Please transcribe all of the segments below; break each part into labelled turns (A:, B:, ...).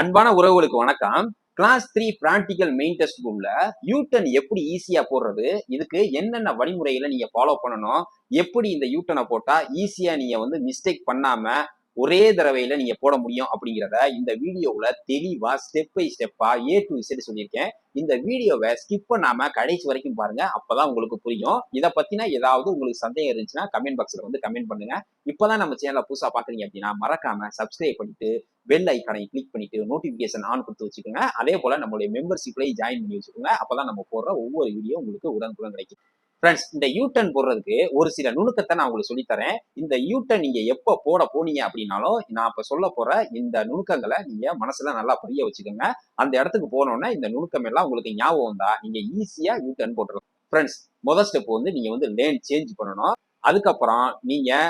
A: அன்பான உறவுகளுக்கு வணக்கம். கிளாஸ் 3 பிராக்டிகல் மெயின் டெஸ்ட் புக்ல யூட்டன் எப்படி ஈஸியா போடுறது, இதுக்கு என்னென்ன வழிமுறைகளை நீங்க ஃபாலோ பண்ணணும், எப்படி இந்த யூட்டனை போட்டா ஈஸியா நீங்க மிஸ்டேக் பண்ணாம ஒரே தடவையில நீங்க போட முடியும் அப்படிங்கிறத இந்த வீடியோவுல தெளிவா ஸ்டெப் பை ஸ்டெப்பா A to Z சொல்லியிருக்கேன். இந்த வீடியோவை ஸ்கிப் பண்ணாம கடைசி வரைக்கும் பாருங்க. அப்பதான் உங்களுக்கு புரியும். இதை பத்தின ஏதாவது உங்களுக்கு சந்தேகம் இருந்துச்சுன்னா கமெண்ட் பாக்ஸ்ல கமெண்ட் பண்ணுங்க. இப்பதான் நம்ம சேனலை புதுசா பாக்குறீங்க அப்படின்னா மறக்காம சப்ஸ்கிரைப் பண்ணிட்டு பெல் ஐக்கானை கிளிக் பண்ணிட்டு நோட்டிபிகேஷன் ஆன் கொடுத்து வச்சுக்கோங்க. அதே போல நம்மளுடைய மெம்பர்ஷிப்லயும் ஜாயின் பண்ணி வச்சுக்கோங்க. அப்பதான் நம்ம போடுற ஒவ்வொரு வீடியோ உங்களுக்கு உடனுக்குடன் கிடைக்கும். ஃப்ரெண்ட்ஸ், இந்த யூட்டன் போடுறதுக்கு ஒரு சில நுணுக்கத்தை நான் உங்களுக்கு சொல்லித்தரேன். இந்த யூட்டன் நீங்க எப்ப போட போனீங்க அப்படின்னாலும் நான் இப்ப சொல்ல போற இந்த நுணுக்கங்களை நீங்க மனசுல நல்லா புரிய வச்சுக்கோங்க. அந்த இடத்துக்கு போனோம்னா இந்த நுணுக்கம் எல்லாம் உங்களுக்கு ஞாபகம் தான் நீங்க ஈஸியா யூட்டன் போட்டுருங்க. ஃப்ரெண்ட்ஸ், முதல் ஸ்டெப் நீங்க லேன் சேஞ்ச் பண்ணணும். அதுக்கப்புறம் நீங்க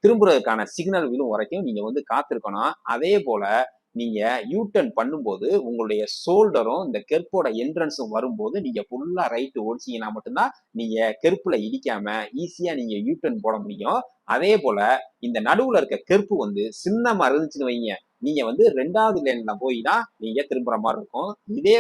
A: திரும்புறதுக்கான சிக்னல் விழும் வரைக்கும் நீங்க காத்திருக்கணும். அதே போல நீங்க யூட்டன் பண்ணும்போது உங்களுடைய ஷோல்டரும் இந்த கெர்ப்போட என்ட்ரன்ஸும் வரும்போது நீங்க ஃபுல்லா ரைட்டு ஓடிச்சீங்கன்னா மட்டும்தான் நீங்க கெர்ப்புல இடிக்காம ஈஸியா நீங்க யூட்டன் போட முடியும். அதே போல இந்த நடுவுல இருக்க கெர்ப்பு சின்னமா இருந்துச்சுன்னு வைங்க, நீங்க ரெண்டாவது லேன்ல போய் தான் நீங்க திரும்புற மாதிரி இருக்கும். இதே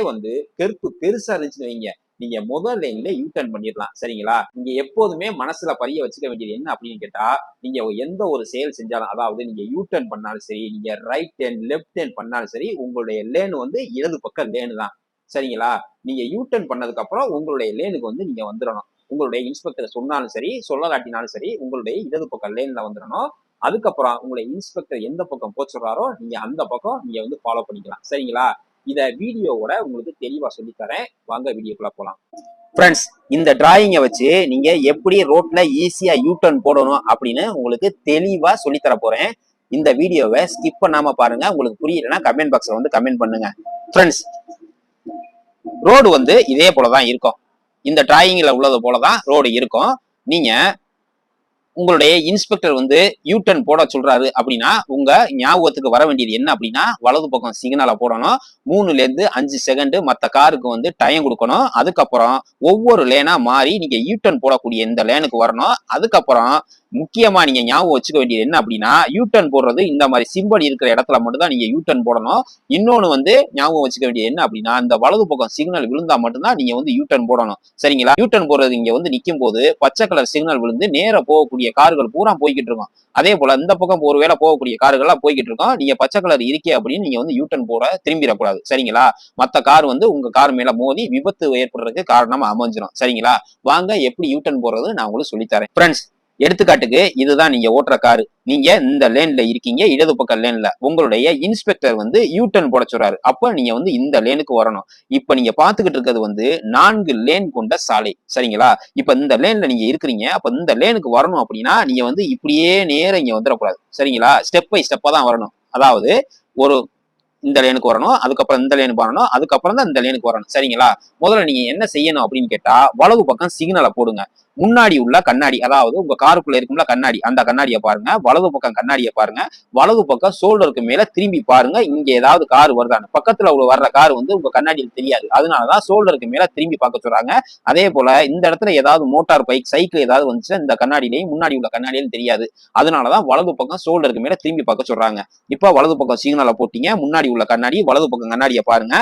A: கெர்ப்பு பெருசா இருந்துச்சுன்னு வைங்க, நீங்க முதல் லைன்ல யூட்டர்ன் பண்ணிடலாம். சரிங்களா? நீங்க எப்போதுமே மனசுல பதிய வச்சுக்க வேண்டியது என்ன அப்படின்னு கேட்டா, நீங்க எந்த ஒரு செயல் செஞ்சாலும், அதாவது நீங்க யூட்டர்ன் பண்ணாலும் சரி, நீங்க ரைட் டேர்ன் லெஃப்ட் டேர்ன் பண்ணாலும் சரி, உங்களுடைய லேன் இடது பக்கம் லேனு தான். சரிங்களா? நீங்க யூட்டர்ன் பண்ணதுக்கு அப்புறம் உங்களுடைய லேனுக்கு நீங்க வந்துடணும். உங்களுடைய இன்ஸ்பெக்டர் சொன்னாலும் சரி, சொல்லலாட்டினாலும் சரி, உங்களுடைய இடது பக்கம் லேன்ல வந்துடணும். அதுக்கப்புறம் உங்களுடைய இன்ஸ்பெக்டர் எந்த பக்கம் போக சொல்றாரோ நீங்க அந்த பக்கம் நீங்க ஃபாலோ பண்ணிக்கலாம். சரிங்களா? இத வீடியோவோட உங்களுக்கு தெளிவா சொல்லித்தரேன். வாங்க வீடியோக்குள்ள போலாம். ஃப்ரெண்ட்ஸ், இந்த டிராயிங்கை வச்சு நீங்க எப்படி ரோட்ல ஈஸியா யூட்டர்ன் போடணும் அப்படின்னு உங்களுக்கு தெளிவா சொல்லித்தர போறேன். இந்த வீடியோவை ஸ்கிப் பண்ணாம பாருங்க. உங்களுக்கு புரியலன்னா கமெண்ட் பாக்ஸ்ல கமெண்ட் பண்ணுங்க. ஃப்ரெண்ட்ஸ், ரோடு இதே போலதான் இருக்கும். இந்த டிராயிங்ல உள்ளது போலதான் ரோடு இருக்கும். நீங்க உங்களுடைய இன்ஸ்பெக்டர் யூட்டன் போட சொல்றாரு அப்படின்னா உங்க ஞாபகத்துக்கு வர வேண்டியது என்ன அப்படின்னா, வலது பக்கம் சிக்னலை போடணும். 3ல இருந்து 5 செகண்ட் மற்ற காருக்கு டைம் கொடுக்கணும். அதுக்கப்புறம் ஒவ்வொரு லேனா மாறி நீங்க யூட்டன் போடக்கூடிய இந்த லேனுக்கு வரணும். அதுக்கப்புறம் முக்கியமா நீங்க ஞாபகம் வச்சுக்க வேண்டியது என்ன அப்படின்னா, யூட்டன் போடுறது இந்த மாதிரி சிம்பிள் இருக்கிற இடத்துல மட்டும்தான் நீங்க யூட்டன் போடணும். இன்னொன்னு ஞாபகம் வச்சுக்க வேண்டியது என்ன அப்படின்னா, இந்த வலது பக்கம் சிக்னல் விழுந்தா மட்டும்தான் நீங்க யூட்டன் போடணும். சரிங்களா? யூட்டன் போடுறது இங்க நிக்கும் போது பச்சை கலர் சிக்னல் விழுந்து நேர போகக்கூடிய கார்கள் பூரா போய்கிட்டு இருக்கும். அதே போல இந்த பக்கம் ஒருவேளை போகக்கூடிய கார்கள்லாம் போய்கிட்டு இருக்கோம். நீங்க பச்சை கலர் இருக்கே அப்படின்னு நீங்க யூட்டன் போட திரும்பிடக்கூடாது. சரிங்களா? மத்த கார் உங்க கார் மேல மோதி விபத்து ஏற்படுறதுக்கு காரணமா அமைஞ்சிடும். சரிங்களா? வாங்க எப்படி யூட்டன் போடுறது நான் உங்களுக்கு சொல்லித்தரேன். ஃப்ரெண்ட்ஸ், எடுத்துக்காட்டுக்கு இதுதான் நீங்க ஓட்டுற காரு. நீங்க இந்த லேன்ல இருக்கீங்க, இடது பக்கம் லேன்ல. உங்களுடைய இன்ஸ்பெக்டர் யூட்டன் போட சொல்றாரு. அப்ப நீங்க இந்த லேனுக்கு வரணும். இப்ப நீங்க பாத்துக்கிட்டு இருக்கிறது 4 லேன் கொண்ட சாலை. சரிங்களா? இப்ப இந்த லேன்ல நீங்க இருக்கிறீங்க. அப்ப இந்த லேனுக்கு வரணும் அப்படின்னா நீங்க இப்படியே நேரம் இங்க வந்துடக்கூடாது. சரிங்களா? ஸ்டெப் பை ஸ்டெப்பா தான் வரணும். அதாவது ஒரு இந்த லேனுக்கு வரணும், அதுக்கப்புறம் இந்த லேனுக்கு வரணும், அதுக்கப்புறம் தான் இந்த லேனுக்கு வரணும். சரிங்களா? முதல்ல நீங்க என்ன செய்யணும் அப்படின்னு கேட்டா, வலது பக்கம் சிக்னலை போடுங்க. முன்னாடி உள்ள கண்ணாடி, அதாவது உங்க காருக்குள்ள இருக்கும்ல கண்ணாடி, அந்த கண்ணாடியை பாருங்க. வலது பக்கம் கண்ணாடியை பாருங்க. வலது பக்கம் ஷோல்டருக்கு மேல திரும்பி பாருங்க. இங்க ஏதாவது கார் வருதான்னு. பக்கத்துல வர்ற கார் உங்க கண்ணாடியில் தெரியாது. அதனாலதான் ஷோல்டருக்கு மேல திரும்பி பார்க்க சொல்றாங்க. அதே போல இந்த இடத்துல ஏதாவது மோட்டார் பைக், சைக்கிள் ஏதாவது வந்துச்சுன்னா இந்த கண்ணாடியிலையும் முன்னாடி உள்ள கண்ணாடியிலும் தெரியாது. அதனாலதான் வலது பக்கம் ஷோல்டருக்கு மேல திரும்பி பார்க்க சொல்றாங்க. இப்ப வலது பக்கம் சிக்னலை போட்டீங்க. முன்னாடி உள்ள கண்ணாடி, வலது பக்கம் கண்ணாடியை பாருங்க.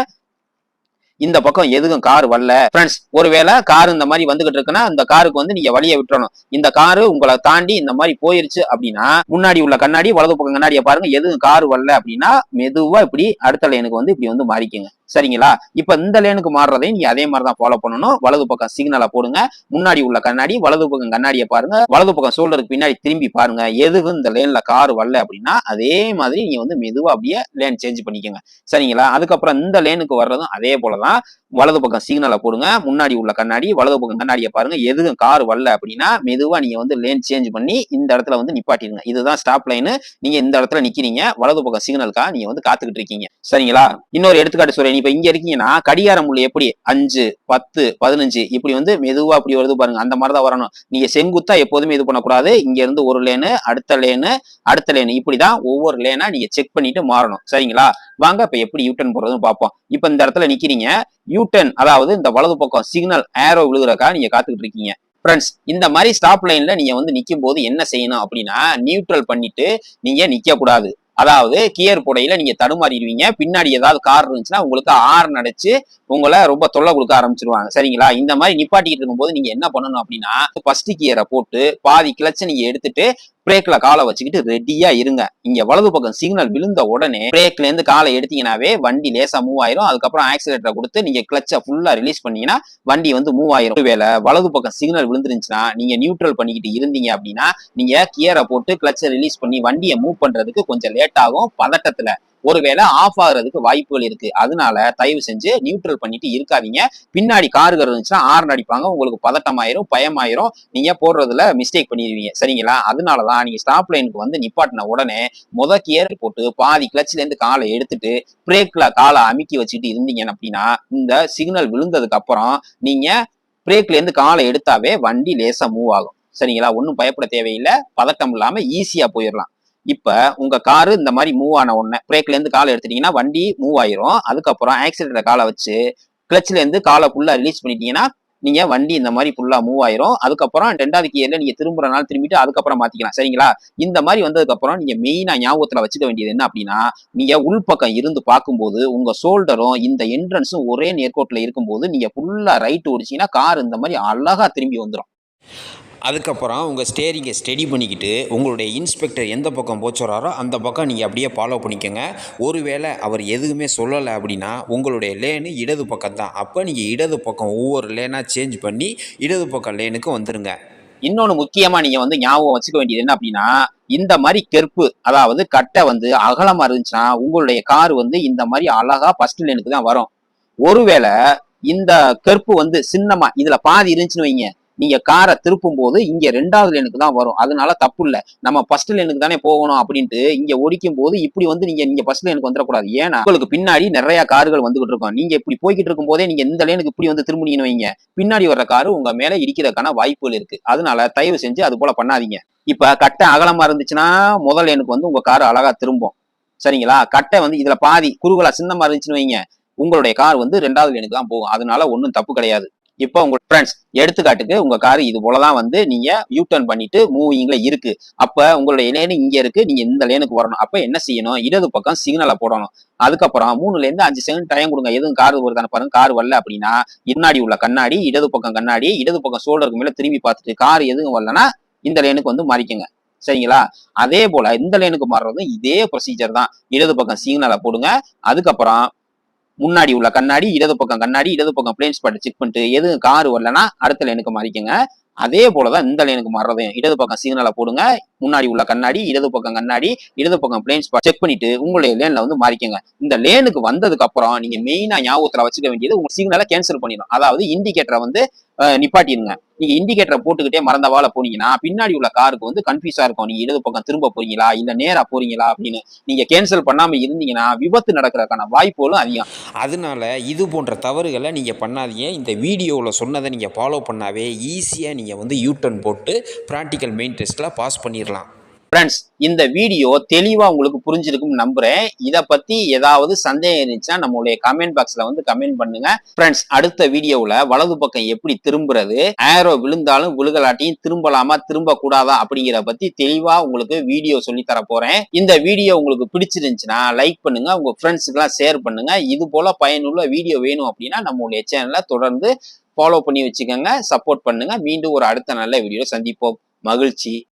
A: இந்த பக்கம் எதுக்கும் கார் வரல. ஃப்ரெண்ட்ஸ், ஒருவேளை கார் இந்த மாதிரி வந்துகிட்டு இருக்குன்னா அந்த காருக்கு நீங்க வழியை விட்டுறணும். இந்த காரு உங்களை தாண்டி இந்த மாதிரி போயிருச்சு அப்படின்னா முன்னாடி உள்ள கண்ணாடி, வலது பக்கம் கண்ணாடியை பாருங்க. எதுவும் கார் வரல அப்படின்னா மெதுவா இப்படி அடுத்த லேனுக்கு இப்படி மாறிக்குங்க. சரிங்களா? இப்ப இந்த லேனுக்கு மாறுறதையும் நீங்க அதே மாதிரிதான் ஃபாலோ பண்ணணும். வலது பக்கம் சிக்னலை போடுங்க. முன்னாடி உள்ள கண்ணாடி, வலது பக்கம் கண்ணாடியை பாருங்க. வலது பக்கம் ஷோல்டருக்கு பின்னாடி திரும்பி பாருங்க. எதுவும் இந்த லேன்ல கார் வரல அப்படின்னா அதே மாதிரி நீங்க மெதுவா அப்படியே லேன் சேஞ்ச் பண்ணிக்கோங்க. சரிங்களா? அதுக்கப்புறம் இந்த லேனுக்கு வர்றதும் அதே போலதான். வலது பக்கம் சிக்னலை போடுங்க. முன்னாடி உள்ள கண்ணாடி, வலது பக்கம் கண்ணாடியை பாருங்க. எதுவும் கார் வரல அப்படின்னா மெதுவா நீங்க லேன் சேஞ்ச் பண்ணி இந்த இடத்துல நிப்பாட்டிடுங்க. இதுதான் ஸ்டாப் லைனு. நீங்க இந்த இடத்துல நிக்கிறீங்க. வலது பக்கம் சிக்னலுக்காக நீங்க காத்துக்கிட்டு இருக்கீங்க. சரிங்களா? இன்னொரு எடுத்துக்காட்டு சொல்றேன். இப்ப இங்க இருக்கீங்கன்னா கடிகாரம் முள் எப்படி 5, 10, 15 இப்படி மெதுவா அப்படி வருது பாருங்க. அந்த மாதிரிதான் வரணும். நீங்க செங்குத்தா எப்போதுமே இது பண்ணக்கூடாது. இங்க இருந்து ஒரு லேனு, அடுத்த லேனு, அடுத்த லேனு, இப்படிதான் ஒவ்வொரு லேனா நீங்க செக் பண்ணிட்டு மாறணும். சரிங்களா? வாங்க இப்ப எப்படி யூட்டன் போடுறதுன்னு பார்ப்போம். இப்ப இந்த இடத்துல நிக்கிறீங்க. யூட்டன், அதாவது இந்த வலது பக்கம் சிக்னல் ஏரோ விழுகிறக்கா நீங்க காத்துக்கிட்டு இருக்கீங்க. ஃப்ரெண்ட்ஸ், இந்த மாதிரி ஸ்டாப் லைன்ல நீங்க நிக்கும் போது என்ன செய்யணும் அப்படின்னா, நியூட்ரல் பண்ணிட்டு நீங்க நிக்க கூடாது. அதாவது கியர் போடையில நீங்க தடுமாறிடுவீங்க. பின்னாடி ஏதாவது கார் இருந்துச்சுன்னா உங்களுக்கு ஹார்ன் அடிச்சு உங்களை ரொம்ப தொல்லை கொடுக்க ஆரம்பிச்சிருவாங்க. சரிங்களா? இந்த மாதிரி நிப்பாட்டிட்டு இருக்கும்போது நீங்க என்ன பண்ணணும் அப்படின்னா, ஃபர்ஸ்ட் கியரை போட்டு பாதி கிளட்சை நீங்க எடுத்துட்டு பிரேக்ல காலை வச்சுக்கிட்டு ரெடியா இருங்க. இங்க வலது பக்கம் சிக்னல் விழுந்த உடனே பிரேக்ல இருந்து காலை எடுத்தீங்கன்னாவே வண்டி லேசா மூவ் ஆயிரும். அதுக்கப்புறம் ஆக்சிலேட்டரை கொடுத்து நீங்க கிளட்சை ஃபுல்லா ரிலீஸ் பண்ணீங்கன்னா வண்டி வந்து மூவ் ஆயிரும். ஒருவேளை வலது பக்கம் சிக்னல் விழுந்துருந்துச்சுன்னா நீங்க நியூட்ரல் பண்ணிக்கிட்டு இருந்தீங்க அப்படின்னா நீங்க கியரை போட்டு கிளட்சை ரிலீஸ் பண்ணி வண்டியை மூவ் பண்றதுக்கு கொஞ்சம் லேட் ஆகும் பதட்டத்துல. ஒருவேளை ஆஃப் ஆகுறதுக்கு வாய்ப்புகள் இருக்கு. அதனால தயவு செஞ்சு நியூட்ரல் பண்ணிட்டு இருக்காதீங்க. பின்னாடி கார்கள் இருந்துச்சுன்னா ஹார்ன் அடிப்பாங்க, உங்களுக்கு பதட்டமாயிரும், பயமாயிரும், நீங்க போடுறதுல மிஸ்டேக் பண்ணிடுவீங்க. சரிங்களா? அதனாலதான் நீங்க ஸ்டாப் லைனுக்கு வந்து நிப்பாட்டின உடனே கியர் போட்டு பாதி கிளட்ச்ல இருந்து காலை எடுத்துட்டு பிரேக்ல காலை அமுக்கி வச்சுட்டு இருந்தீங்க அப்படின்னா இந்த சிக்னல் விழுந்ததுக்கு அப்புறம் நீங்க பிரேக்ல இருந்து காலை எடுத்தாவே வண்டி லேசா மூவ் ஆகும். சரிங்களா? ஒன்னும் பயப்பட தேவையில்லை, பதட்டம் இல்லாம ஈஸியா போயிடலாம். இப்ப உங்க காரு இந்த மாதிரி மூவ் ஆன உடனே பிரேக்ல இருந்து காலை எடுத்துட்டீங்கன்னா வண்டி மூவ் ஆயிரும். அதுக்கப்புறம் ஆக்சிலேட்டர் காலை வச்சு கிளட்ச்ல இருந்து காலை ஃபுல்லா ரிலீஸ் பண்ணிட்டீங்கன்னா நீங்க வண்டி இந்த மாதிரி ஃபுல்லா மூவ் ஆயிரும். அதுக்கப்புறம் 2வது கியர்ல நீங்க திரும்புறனால திரும்பிட்டு அதுக்கப்புறம் மாத்திக்கலாம். சரிங்களா? இந்த மாதிரி வந்ததுக்கு அப்புறம் நீங்க மெயினா ஞாபகத்துல வச்சுக்க வேண்டியது என்ன அப்படின்னா, நீங்க உள்பக்கம் இருந்து பார்க்கும்போது உங்க ஷோல்டரும் இந்த என்ட்ரன்ஸும் ஒரே நேர்கோட்டுல இருக்கும்போது நீங்க ஃபுல்லா ரைட் ஓடிச்சீங்கன்னா கார் இந்த மாதிரி அழகா திரும்பி வந்துடும்.
B: அதுக்கப்புறம் உங்கள் ஸ்டேரிங்கை ஸ்டெடி பண்ணிக்கிட்டு உங்களுடைய இன்ஸ்பெக்டர் எந்த பக்கம் போச்சுறாரோ அந்த பக்கம் நீங்கள் அப்படியே ஃபாலோ பண்ணிக்கோங்க. ஒருவேளை அவர் எதுவுமே சொல்லலை அப்படின்னா உங்களுடைய லேனு இடது பக்கம் தான். அப்போ நீங்கள் இடது பக்கம் ஒவ்வொரு லேனாக சேஞ்ச் பண்ணி இடது பக்கம் லேனுக்கு வந்துடுங்க.
A: இன்னொன்னு முக்கியமா நீங்க வந்து ஞாபகம் வச்சுக்க வேண்டியது என்ன அப்படின்னா, இந்த மாதிரி கெர்ப்பு அதாவது கட்டை வந்து அகலமா இருந்துச்சுன்னா உங்களுடைய கார் வந்து இந்த மாதிரி அழகா ஃபர்ஸ்ட் லேனுக்கு தான் வரும். ஒருவேளை இந்த கெர்ப்பு வந்து சின்னமா இதுல பாதி இருந்துச்சுன்னு வைங்க, நீங்க காரை திருப்பும் போது இங்க 2வது லேனுக்கு தான் வரும். அதனால தப்பு இல்ல. நம்ம ஃபர்ஸ்ட் லேனுக்கு தானே போகணும் அப்படின்ட்டு இங்க ஓடிக்கும் போது இப்படி வந்து நீங்க ஃபர்ஸ்ட் லேனுக்கு வந்துடக்கூடாது. ஏன்னா உங்களுக்கு பின்னாடி நிறைய கார்கள் வந்துகிட்டு இருக்கும். நீங்க இப்படி போய்கிட்டு இருக்கும் போதே நீங்க இந்த லேனுக்கு இப்படி வந்து திரும்பினீங்கன்னு வைங்க, பின்னாடி வர்ற காரு உங்க மேல இடிக்கிறதுக்கான வாய்ப்புகள் இருக்கு. அதனால தயவு செஞ்சு அது போல பண்ணாதீங்க. இப்ப கட்டை அகலமா இருந்துச்சுன்னா முதல் லேனுக்கு வந்து உங்க கார் அழகா திரும்பும். சரிங்களா? கட்டை வந்து இதுல பாதி குறுகலா சின்னமா இருந்துச்சுன்னு வைங்க, உங்களுடைய கார் வந்து 2வது லேனுக்கு தான் போகும். அதனால ஒன்றும் தப்பு கிடையாது. இப்போ உங்க ஃப்ரெண்ட்ஸ் எடுத்துக்காட்டுக்கு உங்க கார் இது போலதான் வந்து நீங்க யூ டர்ன் பண்ணிட்டு மூவிங்ல இருக்கு. அப்ப உங்களுடைய லேனு இங்க இருக்கு, நீங்க இந்த லேனுக்கு வரணும். அப்ப என்ன செய்யணும்? இடது பக்கம் சிக்னலை போடணும். அதுக்கப்புறம் 3ல இருந்து 5 செகண்ட் டைம் கொடுங்க. எதுவும் கார் வருதான பாருங்க. கார் வரல அப்படின்னா முன்னாடி உள்ள கண்ணாடி, இடது பக்கம் கண்ணாடி, இடது பக்கம் ஷோல்டருக்கு மேல திரும்பி பார்த்துட்டு கார் எதுவும் வரலன்னா இந்த லேனுக்கு வந்து மாறிக்கங்க. சரிங்களா? அதே போல இந்த லேனுக்கு மாறுறதும் இதே ப்ரொசீஜர் தான். இடது பக்கம் சிக்னலை போடுங்க. அதுக்கப்புறம் முன்னாடி உள்ள கண்ணாடி, இடது பக்கம் கண்ணாடி, இடது பக்கம் பிளைண்ட் ஸ்பாட் செக் பண்ணிட்டு எதுவும் கார் வரலன்னா அடுத்த லேனுக்கு மாறிக்கங்க. அதே போலதான் இந்த லேனுக்கு மாறுறதையும் இடது பக்கம் சிக்னலை போடுங்க. முன்னாடி உள்ள கண்ணாடி, இடது பக்கம் கண்ணாடி, இடது பக்கம் பிளைண்ட் ஸ்பாட் செக் பண்ணிட்டு உங்களுடைய லேன்ல வந்து மாறிக்கங்க. இந்த லேனுக்கு வந்ததுக்கு அப்புறம் நீங்க மெயினா ஞாபகத்துல வச்சுக்க வேண்டியது உங்க சிக்னலை கேன்சல் பண்ணிடும். அதாவது இண்டிகேட்டரை வந்து நிப்பாட்டிடுங்க. நீங்க இண்டிகேட்டரை போட்டுக்கிட்டே மறந்தவால போனீங்கன்னா பின்னாடி உள்ள காருக்கு வந்து கன்ஃபியூஸா இருக்கும். நீங்க இடது பக்கம் திரும்ப போறீங்களா இல்ல நேரா போறீங்களா அப்படின்னு. நீங்க கேன்சல் பண்ணாம இருந்தீங்கன்னா விபத்து நடக்கிறதுக்கான வாய்ப்புகளும் அதிகம்.
B: அதனால இது போன்ற தவறுகளை நீங்கள் பண்ணாதீங்க. இந்த வீடியோவில் சொன்னதை நீங்கள் ஃபாலோ பண்ணாவே ஈஸியாக நீங்கள் வந்து யூ டர்ன் போட்டு ப்ராக்டிக்கல் மெயின் டெஸ்ட்டில் பாஸ் பண்ணிடலாம்.
A: ஃப்ரெண்ட்ஸ், இந்த வீடியோ தெளிவா உங்களுக்கு புரிஞ்சிருக்கும்னு நம்புறேன். இத பத்தி ஏதாவது சந்தேகம் இருந்துச்சுன்னா நம்மளுடைய கமெண்ட் பாக்ஸ்ல வந்து கமெண்ட் பண்ணுங்க. ஃப்ரெண்ட்ஸ், அடுத்த வீடியோவுல வலது பக்கம் எப்படி திரும்புறது, ஏரோ விழுந்தாலும் விழுகலாட்டியும் திரும்பலாமா திரும்ப கூடாதா அப்படிங்கிற பத்தி தெளிவா உங்களுக்கு வீடியோ சொல்லி தர போறேன். இந்த வீடியோ உங்களுக்கு பிடிச்சிருந்துச்சுன்னா லைக் பண்ணுங்க, உங்க ஃப்ரெண்ட்ஸுக்கு எல்லாம் ஷேர் பண்ணுங்க. இது போல பயனுள்ள வீடியோ வேணும் அப்படின்னா நம்மளுடைய சேனலை தொடர்ந்து ஃபாலோ பண்ணி வச்சுக்கோங்க, சப்போர்ட் பண்ணுங்க. மீண்டும் ஒரு அடுத்த நல்ல வீடியோ சந்திப்போம். மகிழ்ச்சி.